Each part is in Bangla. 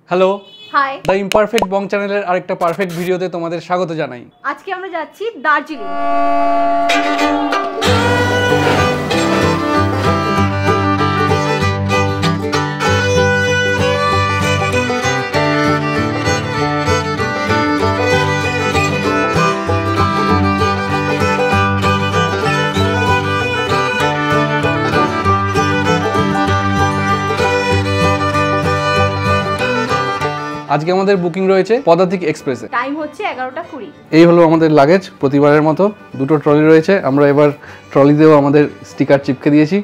হ্যালো, হাই, দ্য ইমপারফেক্ট বং চ্যানেলের আরেকটা পারফেক্ট ভিডিওতে তোমাদের স্বাগত জানাই। আজকে আমরা যাচ্ছি দার্জিলিং। আজকে আমাদের বুকিং রয়েছে পদাতিক এক্সপ্রেসে। টাইম হচ্ছে 11:20। এই হলো আমাদের লাগেজ, প্রতিবারের মতো দুটো ট্রলি রয়েছে। আমরা এবার ট্রলিতেও আমাদের স্টিকার চিপকে দিয়েছি।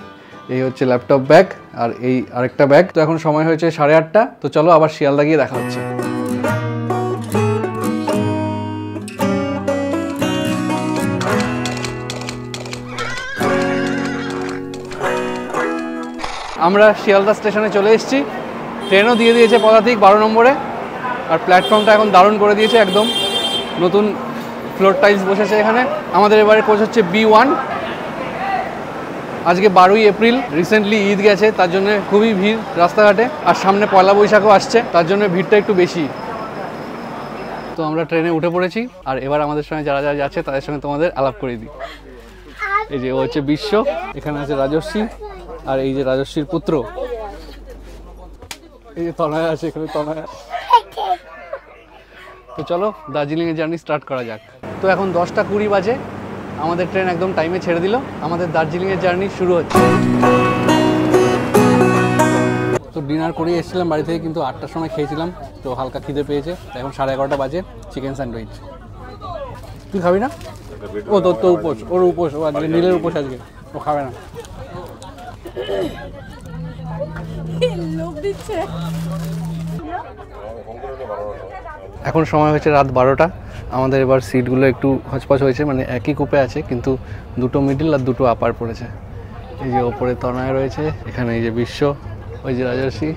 এই হচ্ছে ল্যাপটপ ব্যাগ আর এই আরেকটা ব্যাগ। তো এখন সময় হয়েছে 8:30। তো চলো আবার শিয়ালদা গিয়ে দেখা হচ্ছে। আমরা শিয়ালদা স্টেশনে চলে এসেছি। ট্রেনও দিয়ে দিয়েছে পদাতিক 12 নম্বরে। আর প্ল্যাটফর্মটা এখন দারুণ করে দিয়েছে, একদম নতুন ফ্লোর টাইলস বসেছে এখানে। আমাদের এবারে কোচ হচ্ছে B1। আজকে 12ই এপ্রিল, রিসেন্টলি ঈদ গেছে, তার জন্য খুবই ভিড় রাস্তাঘাটে। আর সামনে পয়লা বৈশাখও আসছে, তার জন্য ভিড়টা একটু বেশি। তো আমরা ট্রেনে উঠে পড়েছি। আর এবার আমাদের সঙ্গে যারা যারা যাচ্ছে তাদের সঙ্গে তোমাদের আলাপ করে দিই। এই যে ও হচ্ছে বিশ্ব, এখানে আছে রাজস্বী, আর এই যে রাজস্বীর পুত্র এই যে তনয় আছে, এখানে তনয়। তো চলো দার্জিলিংয়ের জার্নি স্টার্ট করা যাক। তো এখন 10:20 বাজে, আমাদের ট্রেন একদম টাইমে ছেড়ে দিল। আমাদের দার্জিলিংয়ের জার্নি শুরু হচ্ছে। তো ডিনার করে এসেছিলাম বাড়ি থেকে, কিন্তু 8টার সময় খেয়েছিলাম, তো হালকা খিদে পেয়েছে। এখন 11:30 বাজে। Chicken sandwich. তুই খাবি না? ও তোর তো উপোস, ওর উপোস, ও আজকে নীলের উপোস, আজকে ও খাবে না। এখন সময় হয়েছে রাত 12টা। আমাদের এবার সিটগুলো একটু হচপচ হয়েছে, মানে একই কুপে আছে কিন্তু দুটো মিডল আর দুটো আপার পড়েছে। এই যে ওপরে তনয় রয়েছে, এখানে এই যে বিশ্ব, ওই যে রাজর্ষি,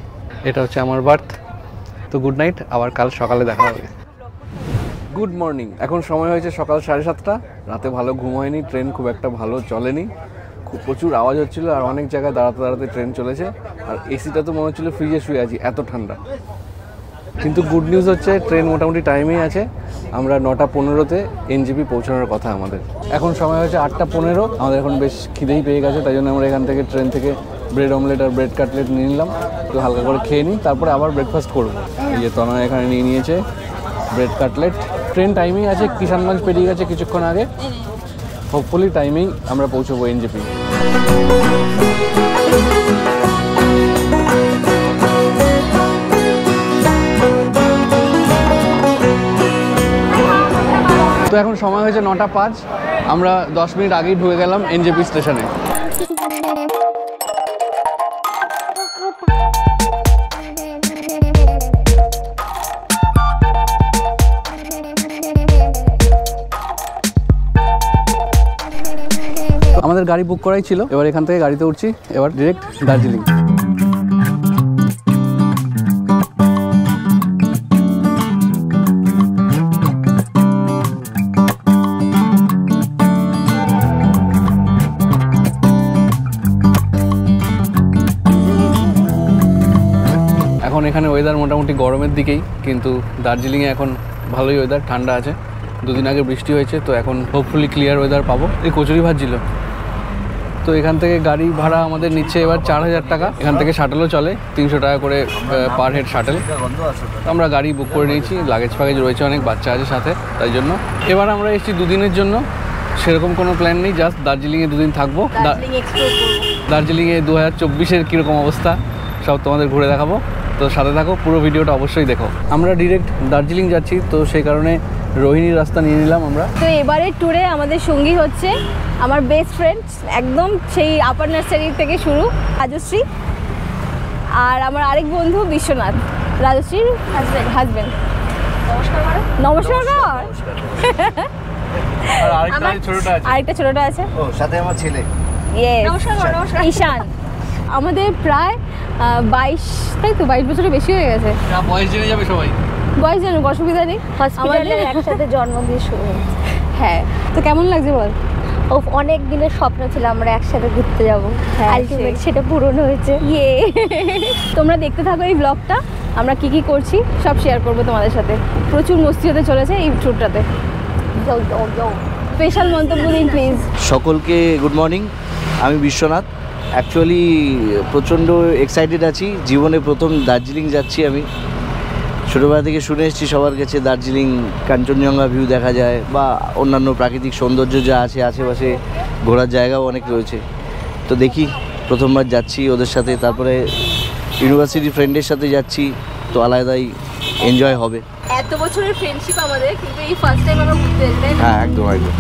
এটা হচ্ছে আমার বার্থ। তো গুড নাইট, আবার কাল সকালে দেখা হবে। Good morning. এখন সময় হয়েছে সকাল 7:30। রাতে ভালো ঘুম হয়নি, ট্রেন খুব একটা ভালো চলেনি, খুব প্রচুর আওয়াজ হচ্ছিলো, আর অনেক জায়গায় দাঁড়াতে দাঁড়াতে ট্রেন চলেছে। আর এসিটা তো মনে হচ্ছিলো ফ্রিজে শুয়ে আছি, এত ঠান্ডা। কিন্তু গুড নিউজ হচ্ছে ট্রেন মোটামুটি টাইমেই আছে। আমরা 9:15-তে NJP পৌঁছানোর কথা আমাদের। এখন সময় হয়েছে 8:15। আমাদের এখন বেশ খিদেই পেয়ে গেছে, তাই জন্য আমরা এখান থেকে ট্রেন থেকে ব্রেড অমলেট আর ব্রেড কাটলেট নিয়ে নিলাম। তো হালকা করে খেয়ে নিই, তারপরে আবার ব্রেকফাস্ট করবো। এই যে তনয় এখানে নিয়ে নিয়েছে ব্রেড কাটলেট। ট্রেন টাইমেই আছে, কিষানগঞ্জ পেরিয়ে গেছে কিছুক্ষণ আগে। হোপফুলি টাইমেই আমরা পৌঁছবো NJP। তো এখন সময় হয়েছে 9:05। আমরা 10 মিনিট আগেই ঢুকে গেলাম NJP স্টেশনে। আমাদের গাড়ি বুক করাই ছিল, এবার এখান থেকে গাড়িতে উঠছি, এবার ডিরেক্ট দার্জিলিং। এখন এখানে ওয়েদার মোটামুটি গরমের দিকেই, কিন্তু দার্জিলিংয়ে এখন ভালোই ওয়েদার, ঠান্ডা আছে। দুদিন আগে বৃষ্টি হয়েছে, তো এখন হোপফুলি ক্লিয়ার ওয়েদার পাবো। এই কচুরি ভাজছিল। তো এখান থেকে গাড়ি ভাড়া আমাদের নিচ্ছে এবার 4000 টাকা। এখান থেকে শাটেলও চলে, 300 টাকা করে পার হেড শাটেল। আমরা গাড়ি বুক করে নিয়েছি, লাগেজ ফাগেজ রয়েছে, অনেক বাচ্চা আছে সাথে, তাই জন্য। এবার আমরা এসেছি দুদিনের জন্য, সেরকম কোনো প্ল্যান নেই, জাস্ট দার্জিলিংয়ে দুদিন থাকবো। দার্জিলিংয়ে 2024-এর কীরকম অবস্থা সব তোমাদের ঘুরে দেখাবো, তো সাথে থাকো, পুরো ভিডিওটা অবশ্যই দেখো। আমরা ডিরেক্ট দার্জিলিং যাচ্ছি, তো সেই কারণে রোহিণীর রাস্তা নিয়ে নিলাম আমরা। তো এবারের ট্যুরে আমাদের সঙ্গী হচ্ছে আমার বেস্ট ফ্রেন্ড, একদম সেই আপার নার্সারি থেকে শুরু, রাজশ্রী। আর আমার আরেক বন্ধু বিশ্বনাথ, রাজশ্রীর হাজবেন্ড। নমস্কার। আরেকটা ছোটটা আছে, সাথে আমার ছেলে। ঈশান। আমাদের প্রায় 22, তাই তো 22 বছরের বেশি হয়ে গেছে। বয়স জেনে যাবে সবাই, বয়স জানুক, অসুবিধা নেই। হসপিটালে একসাথে জন্ম দিয়ে শুরু হয়েছে। হ্যাঁ, তো কেমন লাগছে বল? ও অনেক দিনের স্বপ্ন ছিল আমরা একসাথে ঘুরতে যাব, হ্যাঁ, আলটিমেট সেটা পূরণ হয়েছে। ইয়ে তোমরা দেখতে থাকো এই ব্লগটা, আমরা কি কি করছি সব শেয়ার করবো তোমাদের সাথে। প্রচুর মস্তি হতে চলেছে এই ট্যুরটাতে। স্পেশাল মন্তব্য দিন প্লিজ। সকলকে গুড মর্নিং। আমি বিশ্বনাথ। অ্যাকচুয়ালি প্রচণ্ড এক্সাইটেড আছি, জীবনে প্রথম দার্জিলিং যাচ্ছি আমি। ছোটোবেলা থেকে শুনে এসেছি সবার কাছে দার্জিলিং কাঞ্চনজঙ্ঘা ভিউ দেখা যায় বা অন্যান্য প্রাকৃতিক সৌন্দর্য যা আছে আশেপাশে ঘোরার জায়গাও অনেক রয়েছে। তো দেখি প্রথমবার যাচ্ছি ওদের সাথে, তারপরে ইউনিভার্সিটি ফ্রেন্ডের সাথে যাচ্ছি, তো আলাদাই এনজয় হবে। এত বছরের ফ্রেন্ডশিপ আমাদের, কিন্তু এই ফার্স্ট টাইম আমরা ঘুরতে এসেছি। হ্যাঁ, একদম একদম।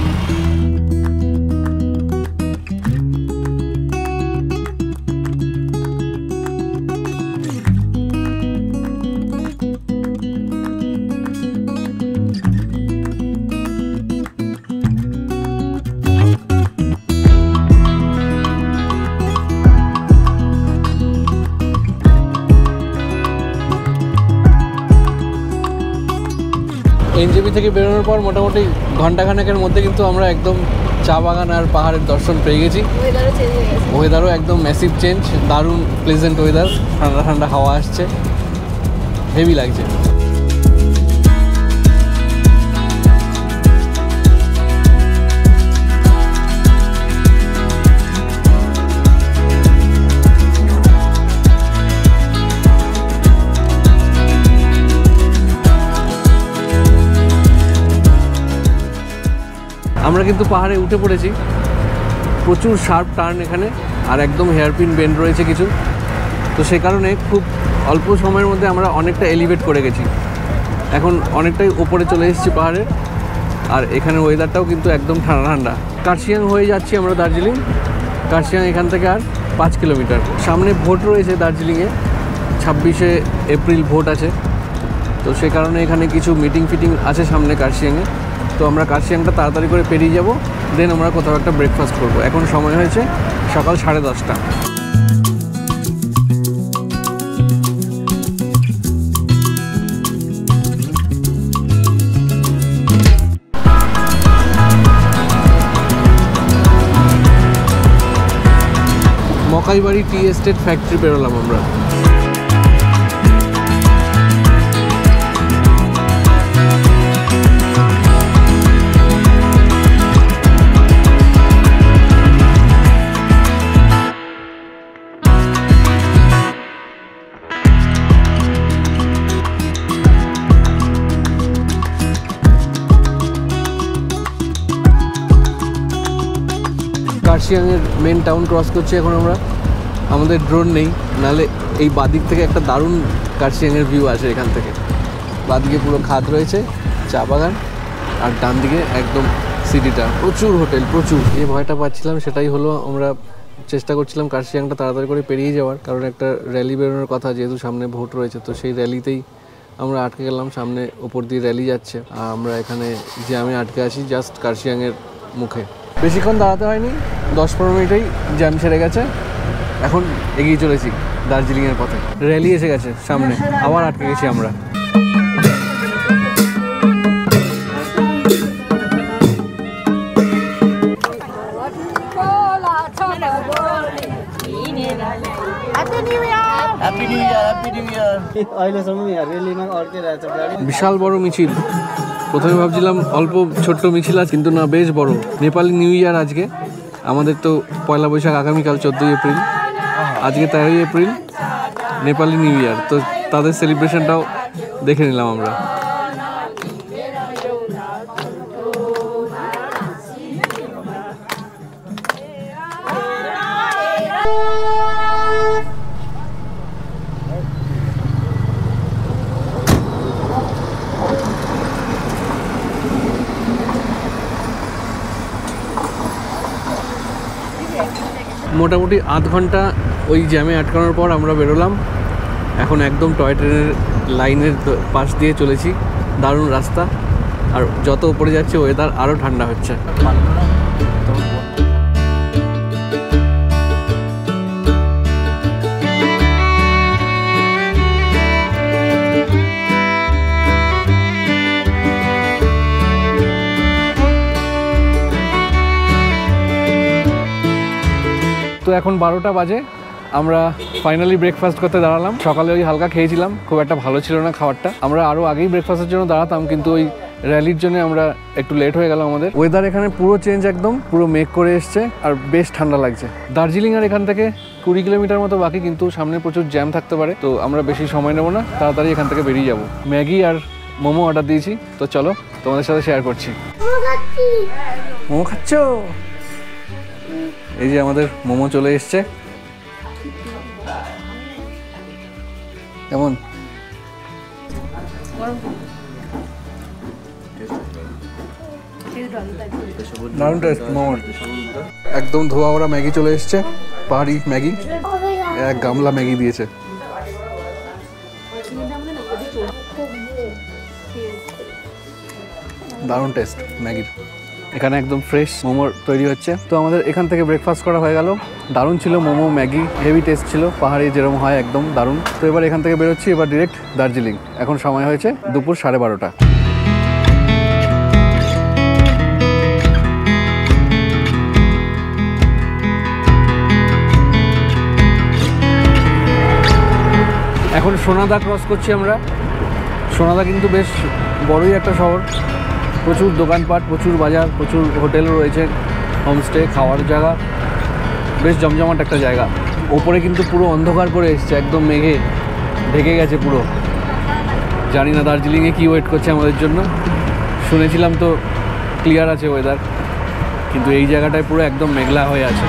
এনজেপি থেকে বেরোনোর পর মোটামুটি ঘন্টাখানেকের মধ্যে কিন্তু আমরা একদম চা বাগান আর পাহাড়ের দর্শন পেয়ে গেছি। ওয়েদারও চেঞ্জ হয়ে গেছে। ওয়েদারও একদম ম্যাসিভ চেঞ্জ, দারুণ প্লেজেন্ট ওয়েদার, ঠান্ডা ঠান্ডা হাওয়া আসছে, হেভি লাগছে। আমরা কিন্তু পাহাড়ে উঠে পড়েছি, প্রচুর শার্প টার্ন এখানে, আর একদম হেয়ারপিন বেন্ড রয়েছে কিছু, তো সে কারণে খুব অল্প সময়ের মধ্যে আমরা অনেকটা এলিভেট করে গেছি। এখন অনেকটাই ওপরে চলে এসেছি পাহাড়ে, আর এখানে ওয়েদারটাও কিন্তু একদম ঠান্ডা ঠান্ডা। কার্শিয়াং হয়ে যাচ্ছি আমরা দার্জিলিং। কার্শিয়াং এখান থেকে আর 5 কিলোমিটার। সামনে ভোট রয়েছে দার্জিলিংয়ে, 26শে এপ্রিল ভোট আছে, তো সে কারণে এখানে কিছু মিটিং ফিটিং আছে সামনে কার্শিয়াংয়ে। তো আমরা কার্শিয়াংটা তাড়াতাড়ি করে পেরিয়ে যাব, দেন আমরা কোথাও একটা ব্রেকফাস্ট করব। এখন সময় হয়েছে সকাল 10:30। মকাইবাড়ি টি এস্টেট ফ্যাক্টরি বেরোলাম আমরা। কার্শিয়াংয়ের মেন টাউন ক্রস করছি এখন আমরা। আমাদের ড্রোন নেই, নাহলে এই বাদিক থেকে একটা দারুণ কার্শিয়াংয়ের ভিউ আসে এখান থেকে। বাদিকে পুরো খাদ রয়েছে, চা বাগান, আর ডান দিকে একদম সিটিটা, প্রচুর হোটেল, প্রচুর। যে ভয়টা পাচ্ছিলাম সেটাই হলো, আমরা চেষ্টা করছিলাম কার্শিয়াংটা তাড়াতাড়ি করে পেরিয়ে যাওয়ার, কারণ একটা র্যালি বেরোনোর কথা, যেহেতু সামনে ভোট রয়েছে, তো সেই র্যালিতেই আমরা আটকে গেলাম। সামনে ওপর দিয়ে র্যালি যাচ্ছে, আর আমরা এখানে জ্যামে আটকে আছি জাস্ট কার্শিয়াংয়ের মুখে। বেশিক্ষণ দাঁড়াতে হয়নি, 10-15 মিনিটেই জ্যাম ছেড়ে গেছে। এখন এগিয়ে চলেছি দার্জিলিংয়ের পথে। র্যালি এসে গেছে সামনে, আবার আটকে গেছি আমরা। বিশাল বড় মিছিল। প্রথমে ভাবছিলাম অল্প ছোট্ট মিছিল আছে, কিন্তু না, বেশ বড়। নেপালি নিউ ইয়ার আজকে আমাদের, তো পয়লা বৈশাখ আগামীকাল 14 এপ্রিল, আজকে 13 এপ্রিল নেপালি নিউ ইয়ার, তো তাদের সেলিব্রেশনটাও দেখে নিলাম আমরা। মোটামুটি আধ ঘন্টা ওই জ্যামে আটকানোর পর আমরা বেরোলাম। এখন একদম টয় ট্রেনের লাইনের পাশ দিয়ে চলেছি, দারুণ রাস্তা, আর যত উপরে যাচ্ছে ওয়েদার আরও ঠান্ডা হচ্ছে। তো এখন 12টা বাজে, আমরা ফাইনালি ব্রেকফাস্ট করতে দাঁড়ালাম। সকালে ওই হালকা খেয়েছিলাম, খুব একটা ভালো ছিল না খাবারটা। আমরা আরও আগেই ব্রেকফাস্টের জন্য দাঁড়াতাম, কিন্তু ওই র্যালির জন্য আমরা একটু লেট হয়ে গেল আমাদের। ওয়েদার এখানে পুরো চেঞ্জ, একদম পুরো মেঘ করে এসছে আর বেশ ঠান্ডা লাগছে। দার্জিলিং আর এখান থেকে 20 কিলোমিটার মতো বাকি, কিন্তু সামনে প্রচুর জ্যাম থাকতে পারে, তো আমরা বেশি সময় নেব না, তাড়াতাড়ি এখান থেকে বেরিয়ে যাব। ম্যাগি আর মোমো অর্ডার দিয়েছি, তো চলো তোমাদের সাথে শেয়ার করছি। মোমো খাচ্ছ? এই যে আমাদের মোমো চলে এসছে। কেমন? দারুণ টেস্ট মোমোর। একদম ধোয়া ওরা ম্যাগি চলে এসছে, পাহাড়ি ম্যাগি, এক গামলা ম্যাগি দিয়েছে। দারুণ টেস্ট ম্যাগির। এখানে একদম ফ্রেশ মোমো তৈরি হচ্ছে। তো আমাদের এখান থেকে ব্রেকফাস্ট করা হয়ে গেল। দারুণ ছিল মোমো, ম্যাগি হেভি টেস্ট ছিল, পাহাড়ি যেরকম হয় একদম দারুণ। তো এবার এখান থেকে বেরোচ্ছি, এবার ডিরেক্ট দার্জিলিং। এখন সময় হয়েছে দুপুর 12:30। এখন সোনাদা ক্রস করছি আমরা। সোনাদা কিন্তু বেশ বড়ই একটা শহর, প্রচুর দোকানপাট, প্রচুর বাজার, প্রচুর হোটেল রয়েছে, হোমস্টে, খাওয়ার জায়গা, বেশ জমজমাট একটা জায়গা। ওপরে কিন্তু পুরো অন্ধকার করে এসছে, একদম মেঘে ঢেকে গেছে পুরো। জানি না দার্জিলিংয়ে কী ওয়েট করছে আমাদের জন্য। শুনেছিলাম তো ক্লিয়ার আছে ওয়েদার, কিন্তু এই জায়গাটায় পুরো একদম মেঘলা হয়ে আছে।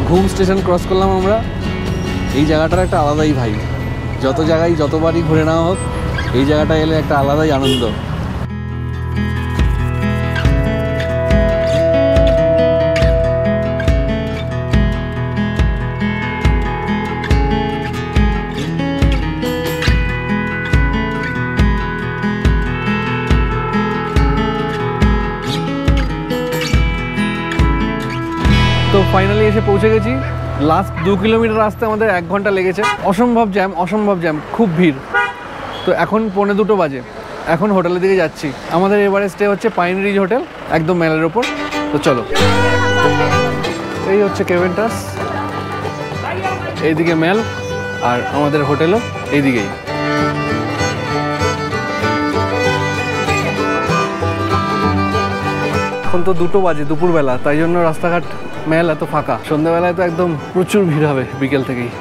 ঘুম স্টেশন ক্রস করলাম আমরা। এই জায়গাটার একটা আলাদাই ভাই, যত জায়গায় যতবারই ঘুরে নেওয়া হোক, এই জায়গাটা এলে একটা আলাদাই আনন্দ। তো ফাইনালি এসে পৌঁছে গেছি। লাস্ট 2 কিলোমিটার আসতে আমাদের 1 ঘন্টা লেগেছে। অসম্ভব জ্যাম, অসম্ভব জ্যাম, খুব ভিড়। তো এখন 1:45 বাজে, এখন হোটেলের দিকে যাচ্ছি। আমাদের এবারে স্টে হচ্ছে পাইন রিজ হোটেল, একদম মেলের ওপর। তো চলো, এই হচ্ছে কেভেন্টাস, এইদিকে মেল, আর আমাদের হোটেলও এইদিকেই। এখন তো 2টো বাজে, দুপুরবেলা, তাই জন্য রাস্তাঘাট মেল এত ফাঁকা। সন্ধ্যাবেলায় তো একদম প্রচুর ভিড় হবে বিকেল থেকেই।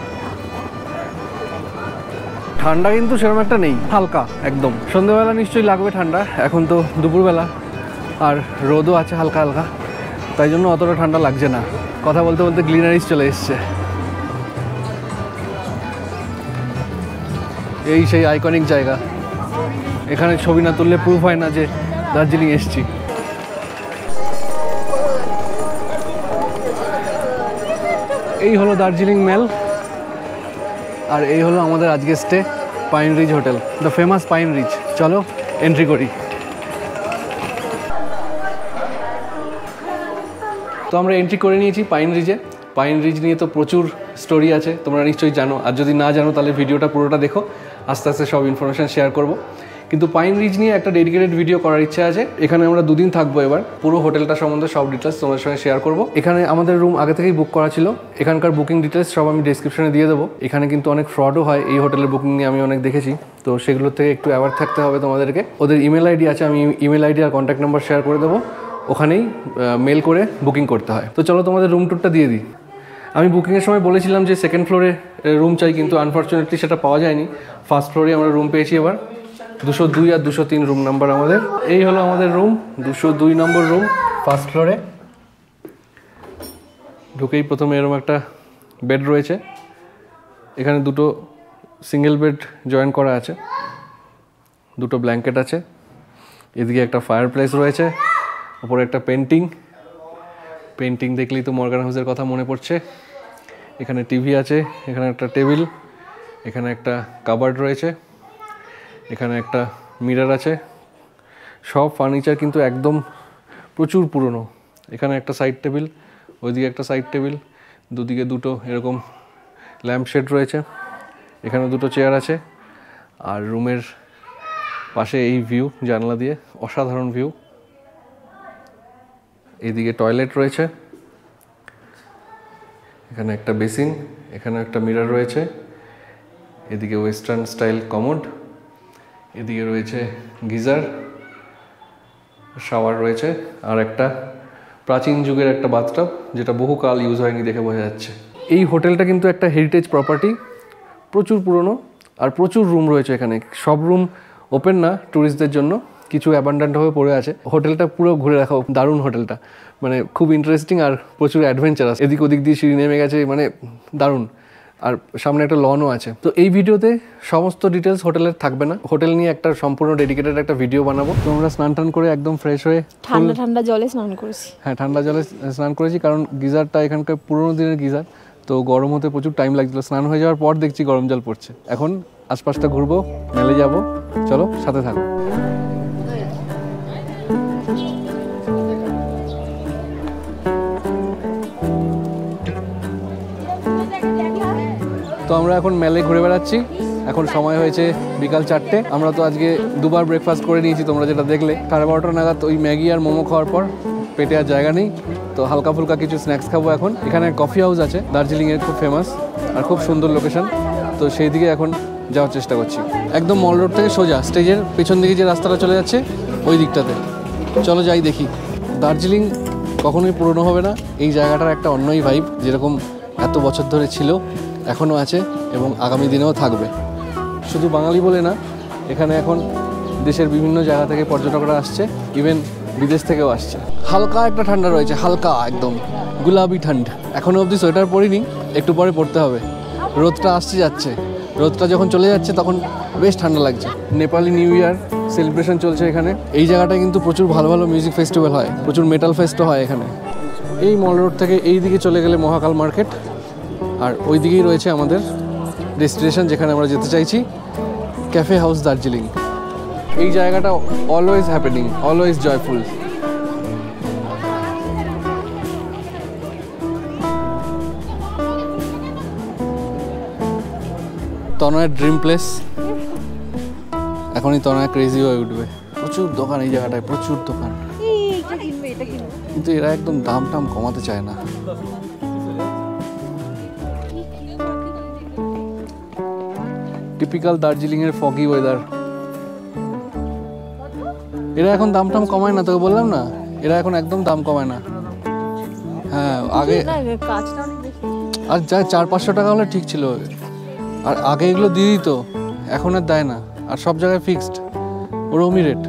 ঠান্ডা কিন্তু সেরকম একটা নেই, হালকা একদম। সন্ধ্যাবেলা নিশ্চয়ই লাগবে ঠান্ডা, এখন তো দুপুরবেলা আর রোদও আছে হালকা হালকা, তাই জন্য অতটা ঠান্ডা লাগছে না। কথা বলতে বলতে গ্লিনারিস চলে এসছে। এই সেই আইকনিক জায়গা, এখানে ছবি না তুললে প্রুফ হয় না যে দার্জিলিং এসছি। এই হলো দার্জিলিং মেল, আর এই হলো আমাদের আজকে stay, Pine Ridge hotel, the famous Pine Ridge. চলো এন্ট্রি করি। তো আমরা এন্ট্রি করে নিয়েছি পাইন রিজে। পাইন রিজ নিয়ে তো প্রচুর স্টোরি আছে, তোমরা নিশ্চয়ই জানো, আর যদি না জানো তাহলে ভিডিওটা পুরোটা দেখো, আস্তে আস্তে সব ইনফরমেশান শেয়ার করব। কিন্তু পাইন রিজ নিয়ে একটা ডেডিকেটেড ভিডিও করার ইচ্ছা আছে। এখানে আমরা 2 দিন থাকবো। এবার পুরো হোটেলটা সম্বন্ধে সব ডিটেলস তোমাদের সঙ্গে শেয়ার করব। এখানে আমাদের রুম আগে থেকেই বুক করা ছিল, এখানকার বুকিং ডিটেলস সব আমি ডেসক্রিপশনে দিয়ে দেবো। এখানে কিন্তু অনেক ফ্রডও হয় এই হোটেলের বুকিং নিয়ে, আমি অনেক দেখেছি, তো সেগুলোর থেকে একটু অ্যাওয়ার থাকতে হবে তোমাদেরকে। ওদের ইমেল আইডি আছে, আমি ইমেল আইডি আর কন্ট্যাক্ট নাম্বার শেয়ার করে দেবো, ওখানেই মেল করে বুকিং করতে হয়। তো চলো তোমাদের রুম টুরটা দিয়ে দিই। আমি বুকিংয়ের সময় বলেছিলাম যে 2nd ফ্লোরে রুম চাই, কিন্তু আনফর্চুনেটলি সেটা পাওয়া যায়নি। 1st ফ্লোরে আমরা রুম পেয়েছি। এবার 202 আর 203 রুম নাম্বার আমাদের। এই হলো আমাদের রুম, 202 নম্বর রুম, 1st ফ্লোরে। ঢুকেই প্রথমে এরকম একটা বেড রয়েছে, এখানে 2টো সিঙ্গেল বেড জয়েন করা আছে, 2টো ব্ল্যাঙ্কেট আছে, এদিকে একটা ফায়ার প্লেস রয়েছে, ওপরে একটা পেন্টিং, পেন্টিং দেখলেই তো মর্গান হাউসের কথা মনে পড়ছে। এখানে টিভি আছে, এখানে একটা টেবিল, এখানে একটা কাবার্ড রয়েছে, এখানে একটা মিরর আছে। সব ফার্নিচার কিন্তু একদম প্রচুর পুরনো। এখানে একটা সাইড টেবিল, ওইদিকে একটা সাইড টেবিল, দুদিকে দুটো এরকম ল্যাম্প শেড রয়েছে, এখানে দুটো চেয়ার আছে। আর রুমের পাশে এই ভিউ জানলা দিয়ে, অসাধারণ ভিউ। এইদিকে টয়লেট রয়েছে, এখানে একটা বেসিন, এখানে একটা মিরর রয়েছে, এদিকে ওয়েস্টার্ন স্টাইল কমোড, এদিকে রয়েছে গিজার, শাওয়ার রয়েছে, আর একটা প্রাচীন যুগের একটা বাথটাব যেটা বহুকাল ইউজ হয়নি দেখে বোঝা যাচ্ছে। এই হোটেলটা কিন্তু একটা হেরিটেজ প্রপার্টি, প্রচুর পুরনো আর প্রচুর রুম রয়েছে এখানে। সব রুম ওপেন না ট্যুরিস্টদের জন্য, কিছু অ্যাবান্ডান্ট হয়ে পড়ে আছে। হোটেলটা পুরো ঘুরে রাখা, দারুণ হোটেলটা, মানে খুব ইন্টারেস্টিং আর প্রচুর অ্যাডভেঞ্চারাস। এদিক ওদিক দিয়ে সিঁড়ি নেমে গেছে, মানে দারুণ। আর সামনে একটা লনও আছে। তো এই ভিডিওতে সমস্ত ডিটেলস হোটেলের থাকবে না, হোটেল নিয়ে একটা সম্পূর্ণ ডেডিকেটেড একটা ভিডিও বানাবো। তো আমরা স্নান টান করে একদম ফ্রেশ হয়ে ঠান্ডা ঠান্ডা জলে স্নান করেছি। হ্যাঁ, ঠান্ডা জলে স্নান করেছি, কারণ গিজারটা এখানকার পুরোনো দিনের গিজার, তো গরম হতে প্রচুর টাইম লাগছিল। স্নান হয়ে যাওয়ার পর দেখছি গরম জল পড়ছে। এখন আশপাশটা ঘুরবো, মেলে যাব, চলো সাথে থাকো। তো আমরা এখন মেলে ঘুরে বেড়াচ্ছি। এখন সময় হয়েছে বিকাল 4টে। আমরা তো আজকে দুবার ব্রেকফাস্ট করে নিয়েছি, তোমরা যেটা দেখলে। 12:30 নাগাদ ওই ম্যাগি আর মোমো খাওয়ার পর পেটে আর জায়গা নেই, তো হালকা ফুলকা কিছু স্ন্যাক্স খাবো এখন। এখানে কফি হাউস আছে দার্জিলিংয়ের, খুব ফেমাস আর খুব সুন্দর লোকেশন, তো সেই দিকে এখন যাওয়ার চেষ্টা করছি। একদম মল রোড থেকে সোজা স্টেজের পেছন দিকে যে রাস্তাটা চলে যাচ্ছে ওই দিকটাতে, চলো যাই দেখি। দার্জিলিং কখনোই পুরনো হবে না, এই জায়গাটার একটা অন্যই ভাইব, যেরকম এত বছর ধরে ছিল এখনও আছে এবং আগামী দিনেও থাকবে। শুধু বাঙালি বলে না, এখানে এখন দেশের বিভিন্ন জায়গা থেকে পর্যটকরা আসছে, ইভেন বিদেশ থেকেও আসছে। হালকা একটা ঠান্ডা রয়েছে, হালকা একদম গুলাবি ঠান্ডা। এখনও অবধি সোয়েটার পরিনি, একটু পরে পরতে হবে। রোদটা আসছে যাচ্ছে, রোদটা যখন চলে যাচ্ছে তখন বেশ ঠান্ডা লাগছে। নেপালি নিউ ইয়ার সেলিব্রেশন চলছে এখানে। এই জায়গাটায় কিন্তু প্রচুর ভালো ভালো মিউজিক ফেস্টিভ্যাল হয়, প্রচুর মেটাল ফেস্টও হয় এখানে। এই মল রোড থেকে এই দিকে চলে গেলে মহাকাল মার্কেট, আর ওই দিকেই রয়েছে আমাদের ডেস্টিনেশন যেখানে আমরা যেতে চাইছি, ক্যাফে হাউস দার্জিলিং। এই জায়গাটা অলওয়েজ হ্যাপেনিং, অলওয়েজ জয়ফুল। তনয়ের ড্রিম প্লেস, এখনই তনয় ক্রেজি হয়ে উঠবে। প্রচুর দোকান এই জায়গাটায়, প্রচুর দোকান, কিন্তু এরা একদম দাম টাম কমাতে চায় না। টিপিক্যাল দার্জিলিংয়ের ফগি ওয়েদার। এরা এখন দাম টাম কমায় না, তোকে বললাম না, এরা এখন একদম দাম কমায় না। হ্যাঁ, আগে আর যা 400-500 টাকা হলে ঠিক ছিল, আর আগে এগুলো দিয়ে দিত, এখন আর দেয় না। আর সব জায়গায় ফিক্সড ওরকমই রেট।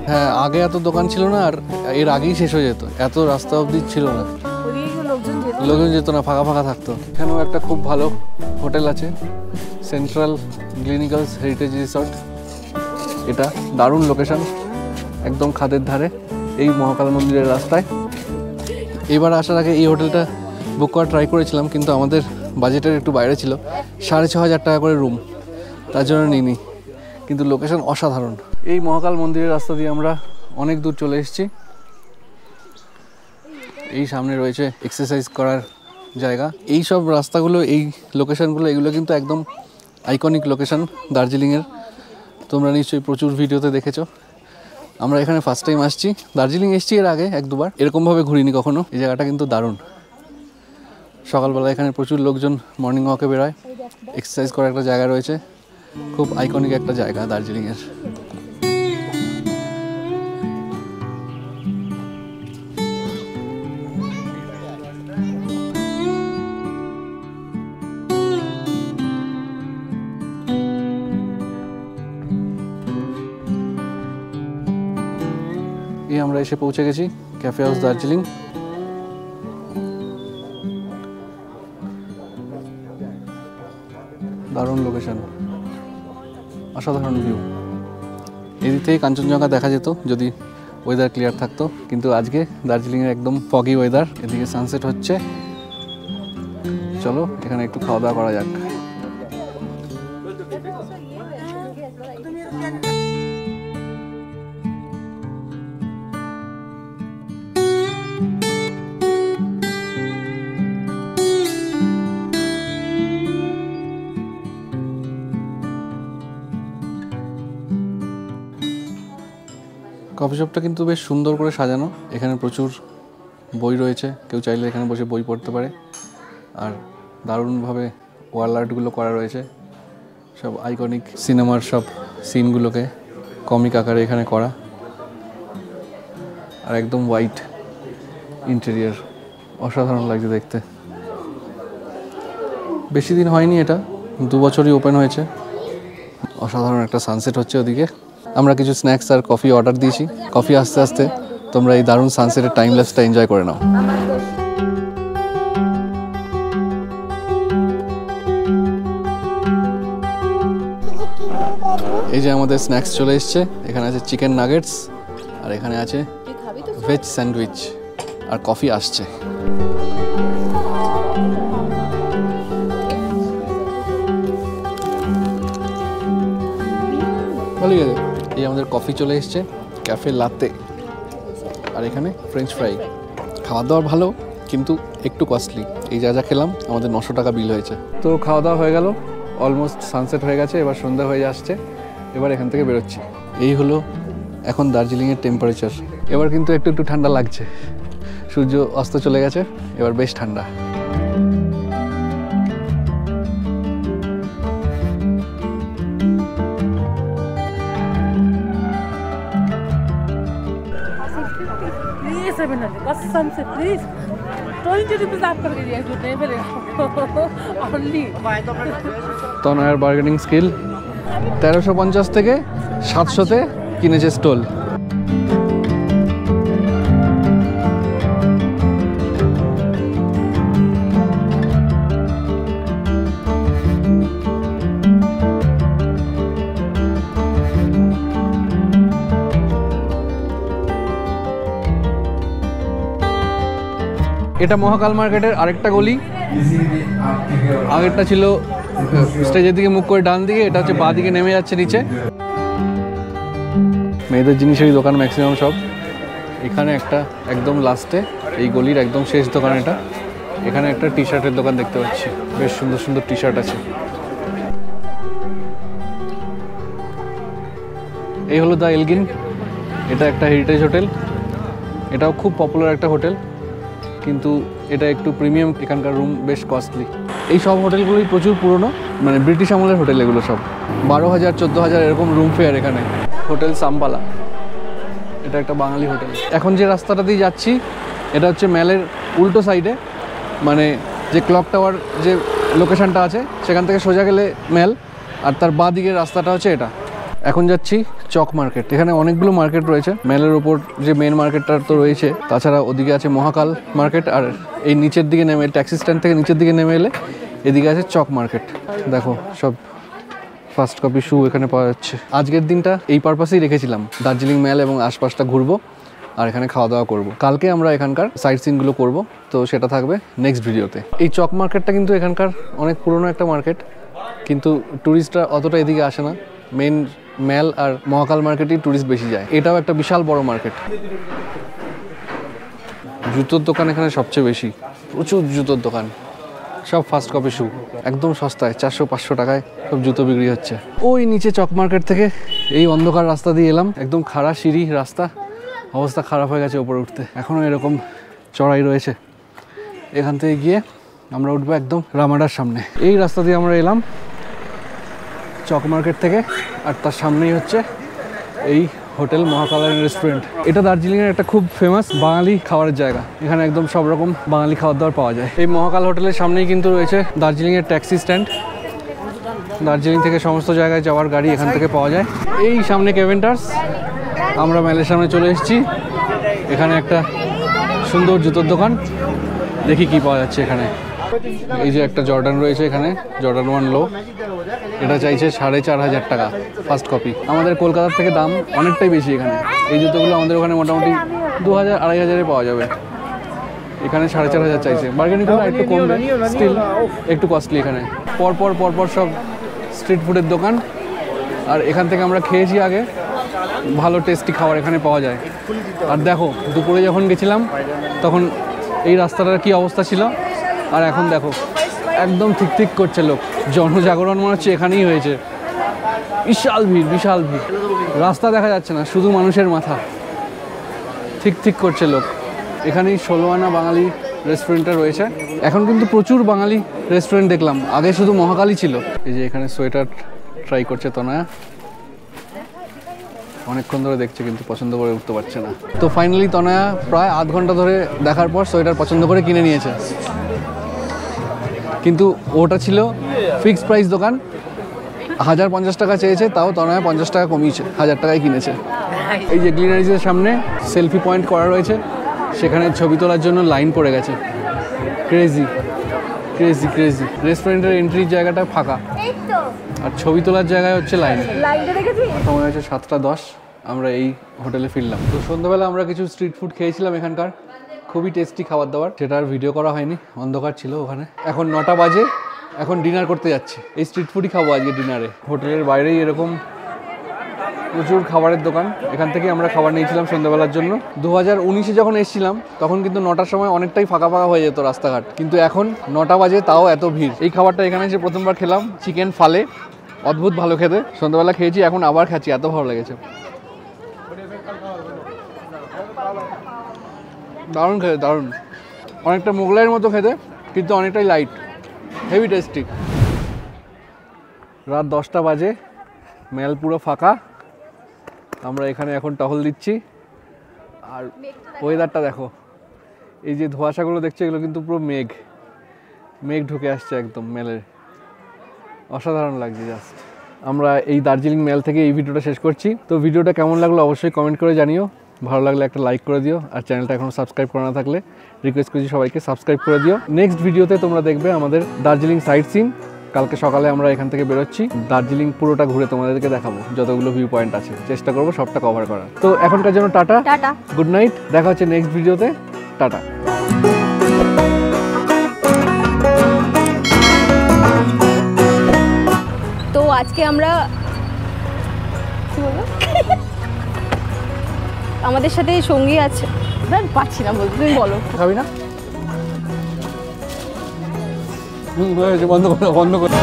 হ্যাঁ, আগে এত দোকান ছিল না, আর এর আগেই শেষ হয়ে যেত, এত রাস্তা অবধি ছিল না, লোকজন যেত না, ফাঁকা ফাঁকা থাকতো। এখানেও একটা খুব ভালো হোটেল আছে, সেন্ট্রাল ক্লিনিক্যালস হেরিটেজ রিসর্ট। এটা দারুণ লোকেশন, একদম খাদের ধারে, এই মহাকাল মন্দিরের রাস্তায়। এবার আসার আগে এই হোটেলটা বুক করা ট্রাই করেছিলাম, কিন্তু আমাদের বাজেটের একটু বাইরে ছিল। 6,500 টাকা করে রুম, তার জন্য নিইনি, কিন্তু লোকেশন অসাধারণ। এই মহাকাল মন্দিরের রাস্তা দিয়ে আমরা অনেক দূর চলে এসেছি। এই সামনে রয়েছে এক্সারসাইজ করার জায়গা। এই সব রাস্তাগুলো, এই লোকেশনগুলো, এগুলো কিন্তু একদম আইকনিক লোকেশন দার্জিলিংয়ের। তোমরা নিশ্চয়ই প্রচুর ভিডিওতে দেখেছো। আমরা এখানে ফার্স্ট টাইম আসছি, দার্জিলিং এসেছি এর আগে 1-2 বার, এরকমভাবে ঘুরিনি কখনো। এই জায়গাটা কিন্তু দারুণ। সকালবেলা এখানে প্রচুর লোকজন মর্নিং ওয়াকে বেরোয়, এক্সারসাইজ করার একটা জায়গা রয়েছে, খুব আইকনিক একটা জায়গা দার্জিলিংয়ের। এই আমরা এসে পৌঁছে গেছি ক্যাফে হাউস দার্জিলিং। দারুণ লোকেশন, অসাধারণ ভিউ। এদিক থেকে কাঞ্চনজঙ্ঘা দেখা যেত যদি ওয়েদার ক্লিয়ার থাকতো, কিন্তু আজকে দার্জিলিংয়ের একদম ফগি ওয়েদার। এদিকে সানসেট হচ্ছে। চলো এখানে একটু খাওয়া দাওয়া করা যাক। কফি শপটা কিন্তু বেশ সুন্দর করে সাজানো। এখানে প্রচুর বই রয়েছে, কেউ চাইলে এখানে বসে বই পড়তে পারে। আর দারুণভাবে ওয়াল আর্টগুলো করা রয়েছে, সব আইকনিক সিনেমার সব সিনগুলোকে কমিক আকারে এখানে করা। আর একদম হোয়াইট ইন্টেরিয়ার, অসাধারণ লাগছে দেখতে। বেশি দিন হয়নি, এটা 2 বছরই ওপেন হয়েছে। অসাধারণ একটা সানসেট হচ্ছে ওদিকে। আমরা কিছু স্ন্যাক্স আর কফি অর্ডার দিয়েছি। কফি আস্তে আস্তে তোমরা এই দারুণ সানসেটের টাইম ল্যাপসটা এনজয় করে নাও। এই যে আমাদের স্ন্যাক্স চলে এসছে। এখানে আছে চিকেন নাগেটস, আর এখানে আছে ভেজ স্যান্ডউইচ, আর কফি আসছে। ভালোই আছে। এই আমাদের কফি চলে এসছে, ক্যাফে লাতে, আর এখানে ফ্রেঞ্চ ফ্রাই। খাওয়া দাওয়া ভালো, কিন্তু একটু কস্টলি। এই যা যা খেলাম আমাদের 900 টাকা বিল হয়েছে। তো খাওয়া দাওয়া হয়ে গেল, অলমোস্ট সানসেট হয়ে গেছে, এবার সন্ধ্যা হয়ে আসছে। এবার এখান থেকে বেরোচ্ছি। এই হলো এখন দার্জিলিংয়ের টেম্পারেচার। এবার কিন্তু একটু একটু ঠান্ডা লাগছে, সূর্য অস্ত চলে গেছে, এবার বেশ ঠান্ডা। कसम से प्लीज 20 रुपीज आप करके दिया जो नहीं मिलेगा ओनली। তনয়ার bargaining skill. 1350 থেকে 700-তে কিনেছে স্টল। এটা মহাকাল মার্কেটের আরেকটা গলি। আগেরটা ছিল স্টেজের দিকে মুখ করে ডান দিকে, এটা হচ্ছে বাঁ দিকে নেমে যাচ্ছে নিচে। মেয়েদের জিনিসেরই দোকান ম্যাক্সিমাম সব। এখানে একটা একদম লাস্টে, এই গলির একদম শেষ দোকান এটা। এখানে একটা টি শার্টের দোকান দেখতে পাচ্ছি, বেশ সুন্দর সুন্দর টি শার্ট আছে। এই হলো দ্য এলগিন। এটা একটা হেরিটেজ হোটেল, এটাও খুব পপুলার একটা হোটেল, কিন্তু এটা একটু প্রিমিয়াম। এখানকার রুম বেশ কস্টলি। এই সব হোটেলগুলোই প্রচুর পুরনো, মানে ব্রিটিশ আমলের হোটেল এগুলো সব। 12,000 14,000 এরকম রুম ফেয়ার এখানে। হোটেল সাম্পালা, এটা একটা বাঙালি হোটেল। এখন যে রাস্তাটা দিয়ে যাচ্ছি এটা হচ্ছে ম্যালের উল্টো সাইডে, মানে যে ক্লক টাওয়ার যে লোকেশনটা আছে সেখান থেকে সোজা গেলে ম্যাল, আর তার বাঁ দিকের রাস্তাটা হচ্ছে এটা। এখন যাচ্ছি চক মার্কেট। এখানে অনেকগুলো মার্কেট রয়েছে। ম্যালের ওপর যে মেন মার্কেটটা তো রয়েছে, তাছাড়া ওদিকে আছে মহাকাল মার্কেট, আর এই নিচের দিকে নেমে ট্যাক্সি স্ট্যান্ড থেকে নিচের দিকে নেমে এলে এদিকে আছে চক মার্কেট। দেখো সব ফার্স্ট কপি শু এখানে পাওয়া যাচ্ছে। আজকের দিনটা এই পারপাসেই রেখেছিলাম, দার্জিলিং ম্যাল এবং আশপাশটা ঘুরবো আর এখানে খাওয়া দাওয়া করব। কালকে আমরা এখানকার সাইট সিনগুলো করব, তো সেটা থাকবে নেক্সট ভিডিওতে। এই চক মার্কেটটা কিন্তু এখানকার অনেক পুরনো একটা মার্কেট, কিন্তু ট্যুরিস্টরা অতটা এদিকে আসে না। মেন ম্যাল আর মহাকাল মার্কেটেই ট্যুরিস্ট বেশি যায়। এটাও একটা বিশাল বড় মার্কেট। জুতোর দোকান এখানে সবচেয়ে বেশি, প্রচুর জুতোর দোকান, সব ফার্স্ট কপি শু, একদম সস্তায় 400-500 টাকায় সব জুতো বিক্রি হচ্ছে। ওই নিচে চক মার্কেট থেকে এই অন্ধকার রাস্তা দিয়ে এলাম, একদম খাড়া সিঁড়ি রাস্তা, অবস্থা খারাপ হয়ে গেছে ওপরে উঠতে। এখনও এরকম চড়াই রয়েছে। এখান থেকে গিয়ে আমরা উঠবো একদম রামাডার সামনে। এই রাস্তা দিয়ে আমরা এলাম চক মার্কেট থেকে, আর তার সামনেই হচ্ছে এই হোটেল মহাকাল রেস্টুরেন্ট। এটা দার্জিলিংয়ের একটা খুব ফেমাস বাঙালি খাবারের জায়গা। এখানে একদম সব রকম বাঙালি খাবার দাবার পাওয়া যায়। এই মহাকাল হোটেলের সামনেই কিন্তু রয়েছে দার্জিলিংয়ের ট্যাক্সি স্ট্যান্ড। দার্জিলিং থেকে সমস্ত জায়গায় যাওয়ার গাড়ি এখান থেকে পাওয়া যায়। এই সামনে কেভেন্টার্স। আমরা ম্যালের সামনে চলে এসেছি। এখানে একটা সুন্দর জুতোর দোকান, দেখি কি পাওয়া যাচ্ছে এখানে। এই যে একটা জর্ডান রয়েছে এখানে, জর্ডান 1 লো, এটা চাইছে 4,500 টাকা ফার্স্ট কপি। আমাদের কলকাতার থেকে দাম অনেকটাই বেশি এখানে। এই জুতোগুলো আমাদের ওখানে মোটামুটি 2000-2500 পাওয়া যাবে, এখানে 4500 চাইছে। বার্গেনিং করে একটু কমবে, স্টিল একটু কস্টলি। এখানে পরপর সব স্ট্রিট ফুডের দোকান, আর এখান থেকে আমরা খেয়েছি আগে, ভালো টেস্টি খাবার এখানে পাওয়া যায়। আর দেখো দুপুরে যখন গেছিলাম তখন এই রাস্তাটার কি অবস্থা ছিল, আর এখন দেখো একদম ঠিক করছে লোক। জনজাগরণ মনে হচ্ছে এখানেই হয়েছে, বিশাল ভিড়, রাস্তা দেখা যাচ্ছে না, শুধু মানুষের মাথা। ঠিক করছে লোক। এখানেই 16 আনা বাঙালি রেস্টুরেন্টটা রয়েছে। এখন কিন্তু প্রচুর বাঙালি রেস্টুরেন্ট দেখলাম, আগে শুধু মহাকালী ছিল। এই যে এখানে সোয়েটার ট্রাই করছে তনয়া, অনেকক্ষণ ধরে দেখছে কিন্তু পছন্দ করে উঠতে পারছে না। তো ফাইনালি তনয়া প্রায় আধ ঘন্টা ধরে দেখার পর সোয়েটার পছন্দ করে কিনে নিয়েছে, কিন্তু ওটা ছিল ফিক্সড প্রাইস দোকান। 1050 টাকা চেয়েছে, তাও তনয়া 50 টাকা কমিয়েছে, 1000 টাকায় কিনেছে। এই যে গ্লিনারিজের সামনে সেলফি পয়েন্ট করা রয়েছে, সেখানে ছবি তোলার জন্য লাইন পড়ে গেছে। ক্রেজি। রেস্টুরেন্টের এন্ট্রির জায়গাটা ফাঁকা, আর ছবি তোলার জায়গায় হচ্ছে লাইন। সময় হয়েছে 7:10, আমরা এই হোটেলে ফিরলাম। তো সন্ধ্যাবেলা আমরা কিছু স্ট্রিট ফুড খেয়েছিলাম এখানকার, খুবই টেস্টি খাবার দাবার, সেটা আর ভিডিও করা হয়নি, অন্ধকার ছিল ওখানে। এখন 9টা বাজে, এখন ডিনার করতে যাচ্ছি। এই স্ট্রিট ফুডই খাবো আজকে ডিনারে। হোটেলের বাইরেই এরকম প্রচুর খাবারের দোকান, এখান থেকে আমরা খাবার নিয়েছিলাম সন্ধ্যাবেলার জন্য। 2019-এ যখন এসেছিলাম তখন কিন্তু 9টার সময় অনেকটাই ফাঁকা হয়ে যেত রাস্তাঘাট, কিন্তু এখন 9টা বাজে তাও এত ভিড়। এই খাবারটা এখানে যে প্রথমবার খেলাম, চিকেন ফালে, অদ্ভুত ভালো খেতে। সন্ধ্যাবেলা খেয়েছি, এখন আবার খাচ্ছি, এত ভালো লেগেছে। দারুণ খেতে, দারুণ। অনেকটা মোগলাইয়ের মতো খেতে, কিন্তু অনেকটাই লাইট, হেভি টেস্টি। রাত 10টা বাজে, মেল পুরো ফাঁকা, আমরা এখানে এখন টহল দিচ্ছি। আর ওয়েদারটা দেখো, এই যে ধোঁয়াশাগুলো দেখছো এগুলো কিন্তু পুরো মেঘ ঢুকে আসছে একদম মেলের, অসাধারণ লাগছে জাস্ট। আমরা এই দার্জিলিং মেল থেকে এই ভিডিওটা শেষ করছি। তো ভিডিওটা কেমন লাগলো অবশ্যই কমেন্ট করে জানিও, ভালো লাগলে একটা লাইক করে দিও, আর চ্যানেলটা এখনও সাবস্ক্রাইব করা না থাকলে রিকোয়েস্ট করছি সবাইকে সাবস্ক্রাইব করে দিও। নেক্সট ভিডিওতে তোমরা দেখবে আমাদের দার্জিলিং সাইট সিন। কালকে সকালে আমরা এখান থেকে বেরোচ্ছি, দার্জিলিং পুরোটা ঘুরে তোমাদেরকে দেখাবো, যতগুলো ভিউ পয়েন্ট আছে চেষ্টা করবো সবটা কভার করার। তো এখনকার জন্য টাটা, গুড নাইট, দেখা হচ্ছে নেক্সট ভিডিওতে, টাটা। তো আজকে আমরা কি বলবো, আমাদের সাথে সঙ্গী আছে, পাচ্ছি না বলতে, তুমি বলো। খাবি না? বন্ধ করে